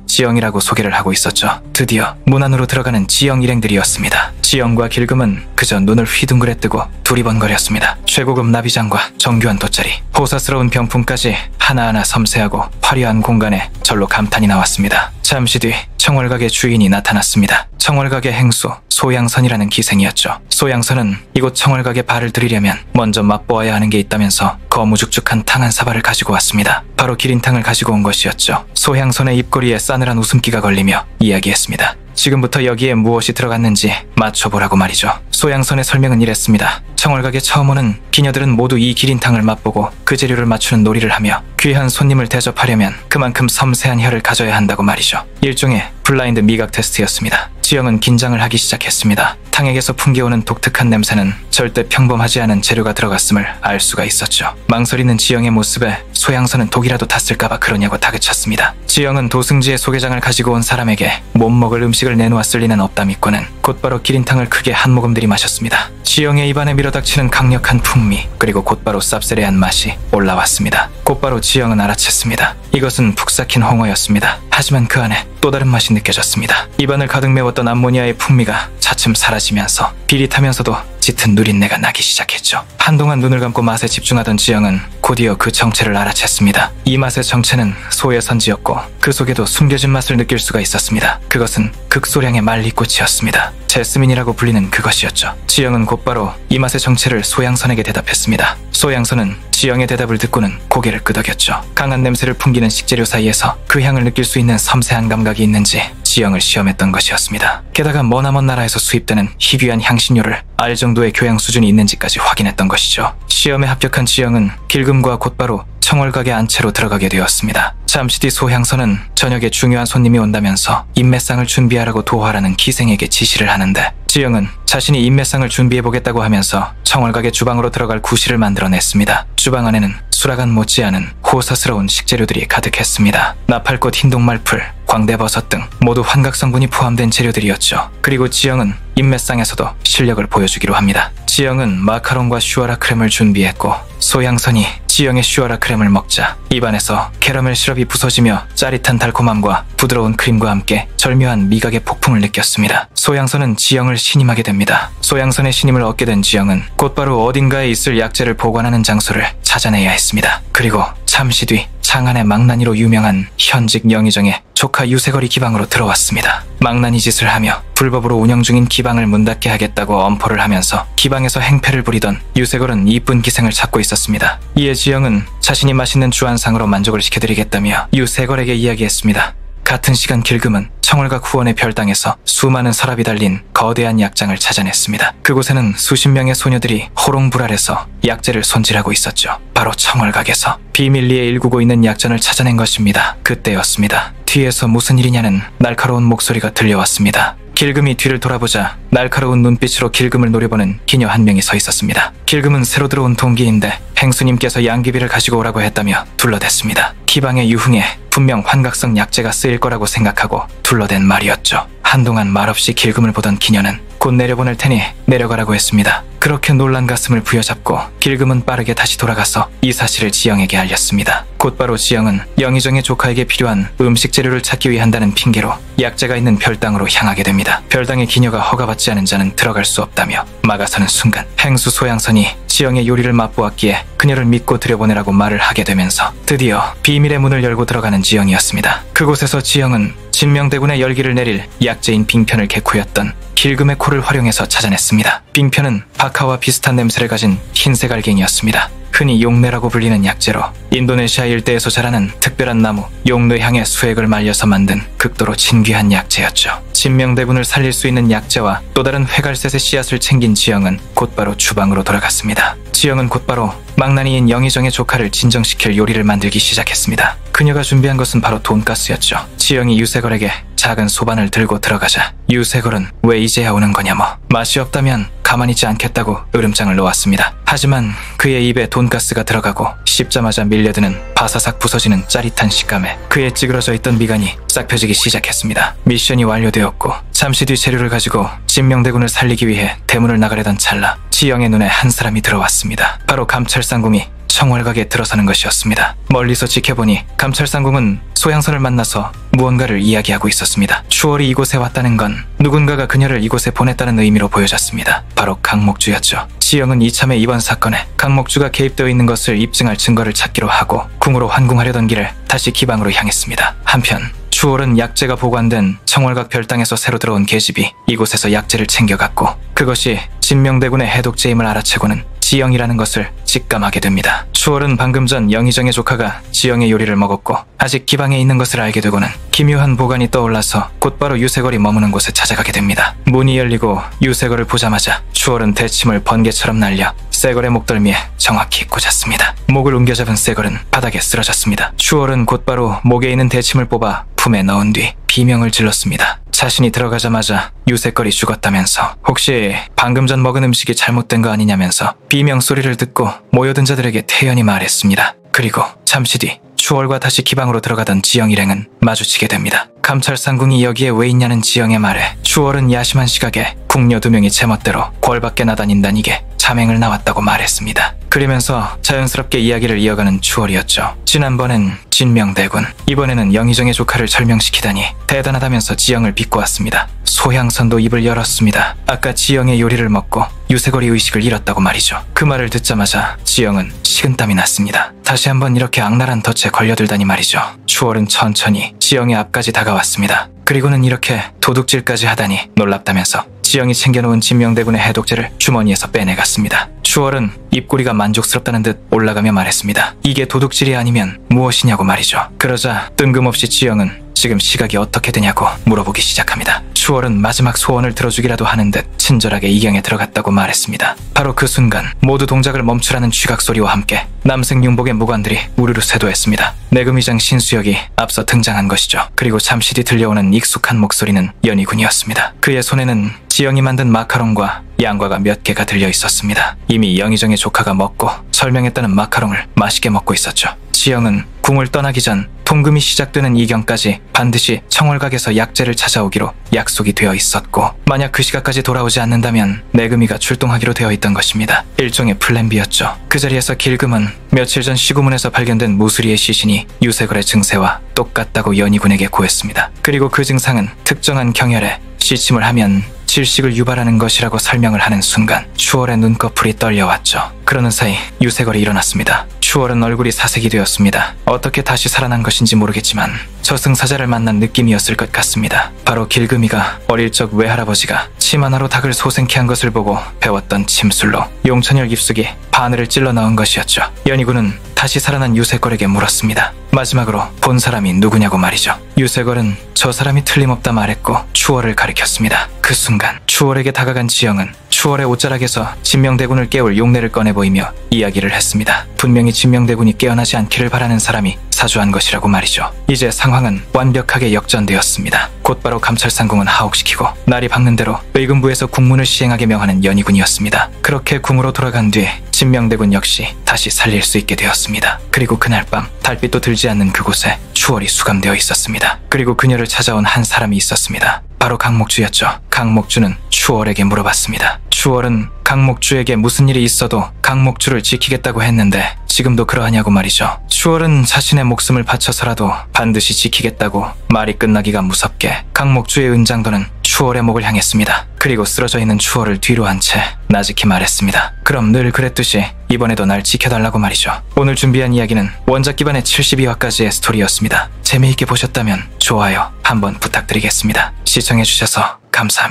지영이라고 소개를 하고 있었죠. 드디어 문 안으로 들어가는 지영 일행들이었습니다. 지영과 길금은 그저 눈을 휘둥그레 뜨고 두리번거렸습니다. 최고급 나비장과 정교한 돗자리, 호사스러운 병품까지 하나하나 섬세하고 화려한 공간에 절로 감탄이 나왔습니다. 잠시 뒤 청월각의 주인이 나타났습니다. 청월각의 행수 소양선이라는 기생이었죠. 소양선은 이곳 청월각에 발을 들이려면 먼저 맛보아야 하는 게 있다면서 거무죽죽한 탕 한 사발을 가지고 왔습니다. 바로 기린탕을 가지고 온 것이었죠. 소양선의 입꼬리에 싸늘한 웃음기가 걸리며 이야기했습니다. 지금부터 여기에 무엇이 들어갔는지 맞춰보라고 말이죠. 소양선의 설명은 이랬습니다. 청월각에 처음 오는 기녀들은 모두 이 기린탕을 맛보고 그 재료를 맞추는 놀이를 하며 귀한 손님을 대접하려면 그만큼 섬세한 혀를 가져야 한다고 말이죠. 일종의 블라인드 미각 테스트였습니다. 지영은 긴장을 하기 시작했습니다. 탕액에서 풍겨오는 독특한 냄새는 절대 평범하지 않은 재료가 들어갔음을 알 수가 있었죠. 망설이는 지영의 모습에 소양선은 독이라도 탔을까봐 그러냐고 다그쳤습니다. 지영은 도승지의 소개장을 가지고 온 사람에게 못 먹을 음식을 내놓았을 리는 없다 믿고는 곧바로 기린탕을 크게 한 모금 들이마셨습니다. 지영의 입안에 밀어닥치는 강력한 풍미 그리고 곧바로 쌉싸래한 맛이 올라왔습니다. 곧바로 지영은 알아챘습니다. 이것은 푹 삭힌 홍어였습니다. 하지만 그 안에 또 다른 맛이 느껴졌습니다. 입안을 가득 메웠던 암모니아의 풍미가 차츰 사라지면서 비릿하면서도 짙은 누린내가 나기 시작했죠. 한동안 눈을 감고 맛에 집중하던 지영은 곧이어 그 정체를 알아챘습니다. 이 맛의 정체는 소의 선지였고 그 속에도 숨겨진 맛을 느낄 수가 있었습니다. 그것은 극소량의 말리꽃이었습니다. 제스민이라고 불리는 그것이었죠. 지영은 곧바로 이 맛의 정체를 소양선에게 대답했습니다. 소양선은 지영의 대답을 듣고는 고개를 끄덕였죠. 강한 냄새를 풍기는 식재료 사이에서 그 향을 느낄 수 있는 섬세한 감각이 있는지 지영을 시험했던 것이었습니다. 게다가 머나먼 나라에서 수입되는 희귀한 향신료를 알 정도의 교양 수준이 있는지까지 확인했던 것이죠. 시험에 합격한 지영은 길금과 곧바로 청월각의 안채로 들어가게 되었습니다. 잠시 뒤 소향선은 저녁에 중요한 손님이 온다면서 인매상을 준비하라고 도화라는 기생에게 지시를 하는데 지영은 자신이 인매상을 준비해보겠다고 하면서 청월각의 주방으로 들어갈 구실을 만들어냈습니다. 주방 안에는 수라간 못지않은 호사스러운 식재료들이 가득했습니다. 나팔꽃, 흰동말풀, 광대버섯 등 모두 환각성분이 포함된 재료들이었죠. 그리고 지영은 인매상에서도 실력을 보여주기로 합니다. 지영은 마카롱과 슈아라 크렘을 준비했고 소양선이 지영의 슈아라 크렘을 먹자 입안에서 캐러멜 시럽이 부서지며 짜릿한 달콤함과 부드러운 크림과 함께 절묘한 미각의 폭풍을 느꼈습니다. 소양선은 지영을 신임하게 됩니다. 소양선의 신임을 얻게 된 지영은 곧바로 어딘가에 있을 약재를 보관하는 장소를 찾아내야 했습니다. 그리고 잠시 뒤 장안의 망나니로 유명한 현직 영의정의 조카 유세거리 기방으로 들어왔습니다. 망나니 짓을 하며 불법으로 운영 중인 기방을 문 닫게 하겠다고 엄포를 하면서 기방에서 행패를 부리던 유세걸은 이쁜 기생을 찾고 있었습니다. 이에 지영은 자신이 맛있는 주안상으로 만족을 시켜드리겠다며 유세걸에게 이야기했습니다. 같은 시간 길금은 청월각 후원의 별당에서 수많은 서랍이 달린 거대한 약장을 찾아냈습니다. 그곳에는 수십 명의 소녀들이 호롱불알에서 약재를 손질하고 있었죠. 바로 청월각에서 비밀리에 일구고 있는 약전을 찾아낸 것입니다. 그때였습니다. 뒤에서 무슨 일이냐는 날카로운 목소리가 들려왔습니다. 길금이 뒤를 돌아보자 날카로운 눈빛으로 길금을 노려보는 기녀 한 명이 서 있었습니다. 길금은 새로 들어온 동기인데 행수님께서 양귀비를 가지고 오라고 했다며 둘러댔습니다. 기방의 유흥에 분명 환각성 약재가 쓰일 거라고 생각하고 둘러댄 말이었죠. 한동안 말없이 길금을 보던 기녀는 곧 내려보낼 테니 내려가라고 했습니다. 그렇게 놀란 가슴을 부여잡고 길금은 빠르게 다시 돌아가서 이 사실을 지영에게 알렸습니다. 곧바로 지영은 영의정의 조카에게 필요한 음식 재료를 찾기 위한다는 핑계로 약재가 있는 별당으로 향하게 됩니다. 별당의 기녀가 허가받지 않은 자는 들어갈 수 없다며 막아서는 순간 행수 소양선이 지영의 요리를 맛보았기에 그녀를 믿고 들여보내라고 말을 하게 되면서 드디어 비밀의 문을 열고 들어가는 지영이었습니다. 그곳에서 지영은 진명대군의 열기를 내릴 약재인 빙편을 개코였던 길금의 코를 활용해서 찾아냈습니다. 빙편은 바카와 비슷한 냄새를 가진 흰색 알갱이였습니다. 흔히 용뇌라고 불리는 약재로 인도네시아 일대에서 자라는 특별한 나무 용뇌향의 수액을 말려서 만든 극도로 진귀한 약재였죠. 진명대군을 살릴 수 있는 약재와 또 다른 회갈셋의 씨앗을 챙긴 지영은 곧바로 주방으로 돌아갔습니다. 지영은 곧바로 망나니인 영희정의 조카를 진정시킬 요리를 만들기 시작했습니다. 그녀가 준비한 것은 바로 돈가스였죠. 지영이 유세걸에게 작은 소반을 들고 들어가자 유세걸은 왜 이제야 오는 거냐 맛이 없다면 가만히 있지 않겠다고 으름장을 놓았습니다. 하지만 그의 입에 돈가스가 들어가고 씹자마자 밀려드는 바사삭 부서지는 짜릿한 식감에 그의 찌그러져 있던 미간이 싹 펴지기 시작했습니다. 미션이 완료되었고 잠시 뒤 재료를 가지고 진명대군을 살리기 위해 대문을 나가려던 찰나 지영의 눈에 한 사람이 들어왔습니다. 바로 감찰상궁이 청월각에 들어서는 것이었습니다. 멀리서 지켜보니 감찰상궁은 소양선을 만나서 무언가를 이야기하고 있었습니다. 추월이 이곳에 왔다는 건 누군가가 그녀를 이곳에 보냈다는 의미로 보여졌습니다. 바로 강목주였죠. 지영은 이참에 이번 사건에 강목주가 개입되어 있는 것을 입증할 증거를 찾기로 하고 궁으로 환궁하려던 길을 다시 기방으로 향했습니다. 한편 추월은 약재가 보관된 청월각 별당에서 새로 들어온 계집이 이곳에서 약재를 챙겨갔고 그것이 진명대군의 해독제임을 알아채고는 지영이라는 것을 직감하게 됩니다. 추월은 방금 전 영희정의 조카가 지영의 요리를 먹었고 아직 기방에 있는 것을 알게 되고는 기묘한 보관이 떠올라서 곧바로 유세걸이 머무는 곳에 찾아가게 됩니다. 문이 열리고 유세걸을 보자마자 추월은 대침을 번개처럼 날려 쇠걸의 목덜미에 정확히 꽂았습니다. 목을 옮겨잡은 쇠걸은 바닥에 쓰러졌습니다. 추월은 곧바로 목에 있는 대침을 뽑아 품에 넣은 뒤 비명을 질렀습니다. 자신이 들어가자마자 유세걸이 죽었다면서 혹시 방금 전 먹은 음식이 잘못된 거 아니냐면서 비명 소리를 듣고 모여든 자들에게 태연히 말했습니다. 그리고 잠시 뒤 추월과 다시 기방으로 들어가던 지영 일행은 마주치게 됩니다. 감찰상궁이 여기에 왜 있냐는 지영의 말에 추월은 야심한 시각에 궁녀 2명이 제멋대로 궐 밖에 나다닌다니게 자맹을 나왔다고 말했습니다. 그러면서 자연스럽게 이야기를 이어가는 추월이었죠. 지난번엔 진명대군, 이번에는 영희정의 조카를 절명시키다니 대단하다면서 지영을 비꼬았습니다. 소향선도 입을 열었습니다. 아까 지영의 요리를 먹고 유세걸이 의식을 잃었다고 말이죠. 그 말을 듣자마자 지영은 식은땀이 났습니다. 다시 한번 이렇게 악랄한 덫에 걸려들다니 말이죠. 추월은 천천히 지영의 앞까지 다가왔습니다. 그리고는 이렇게 도둑질까지 하다니 놀랍다면서 지영이 챙겨놓은 진명대군의 해독제를 주머니에서 빼내갔습니다. 추월은 입꼬리가 만족스럽다는 듯 올라가며 말했습니다. 이게 도둑질이 아니면 무엇이냐고 말이죠. 그러자 뜬금없이 지영은 지금 시각이 어떻게 되냐고 물어보기 시작합니다. 추월은 마지막 소원을 들어주기라도 하는 듯 친절하게 이경에 들어갔다고 말했습니다. 바로 그 순간 모두 동작을 멈추라는 쥐각 소리와 함께 남색 융복의 무관들이 우르르 쇄도했습니다. 내금위장 신수역이 앞서 등장한 것이죠. 그리고 잠시 뒤 들려오는 익숙한 목소리는 연희군이었습니다. 그의 손에는 지영이 만든 마카롱과 양과가 몇 개가 들려 있었습니다. 이미 영희정의 조카가 먹고 설명했다는 마카롱을 맛있게 먹고 있었죠. 지영은 궁을 떠나기 전 통금이 시작되는 이경까지 반드시 청월각에서 약재를 찾아오기로 약속이 되어 있었고 만약 그 시각까지 돌아오지 않는다면 내금이가 출동하기로 되어 있던 것입니다. 일종의 플랜 B였죠. 그 자리에서 길금은 며칠 전 시구문에서 발견된 무수리의 시신이 유세걸의 증세와 똑같다고 연희군에게 고했습니다. 그리고 그 증상은 특정한 경혈에 시침을 하면 질식을 유발하는 것이라고 설명을 하는 순간 추월의 눈꺼풀이 떨려왔죠. 그러는 사이 유세걸이 일어났습니다. 추월은 얼굴이 사색이 되었습니다. 어떻게 다시 살아난 것인지 모르겠지만 저승사자를 만난 느낌이었을 것 같습니다. 바로 길금이가 어릴 적 외할아버지가 침 하나로 닭을 소생케 한 것을 보고 배웠던 침술로 용천열 깊숙이 바늘을 찔러 넣은 것이었죠. 연희군은 다시 살아난 유세걸에게 물었습니다. 마지막으로 본 사람이 누구냐고 말이죠. 유세걸은 저 사람이 틀림없다 말했고 추월을 가리켰습니다. 그 순간 추월에게 다가간 지영은 추월의 옷자락에서 진명대군을 깨울 용례를 꺼내 보이며 이야기를 했습니다. 분명히 진명대군이 깨어나지 않기를 바라는 사람이 사주한 것이라고 말이죠. 이제 상황은 완벽하게 역전되었습니다. 곧바로 감찰상궁은 하옥시키고 날이 밝는 대로 의금부에서 국문을 시행하게 명하는 연희군이었습니다. 그렇게 궁으로 돌아간 뒤 진명대군 역시 다시 살릴 수 있게 되었습니다. 그리고 그날 밤 달빛도 들지 않는 그곳에 추월이 수감되어 있었습니다. 그리고 그녀를 찾아온 한 사람이 있었습니다. 바로 강목주였죠. 강목주는 추월에게 물어봤습니다. 추월은 강목주에게 무슨 일이 있어도 강목주를 지키겠다고 했는데 지금도 그러하냐고 말이죠. 추월은 자신의 목숨을 바쳐서라도 반드시 지키겠다고 말이 끝나기가 무섭게 강목주의 은장도는 추월의 목을 향했습니다. 그리고 쓰러져 있는 추월을 뒤로 한 채 나직히 말했습니다. 그럼 늘 그랬듯이 이번에도 날 지켜달라고 말이죠. 오늘 준비한 이야기는 원작 기반의 72화까지의 스토리였습니다. 재미있게 보셨다면 좋아요 한번 부탁드리겠습니다. 시청해주셔서 감사합니다.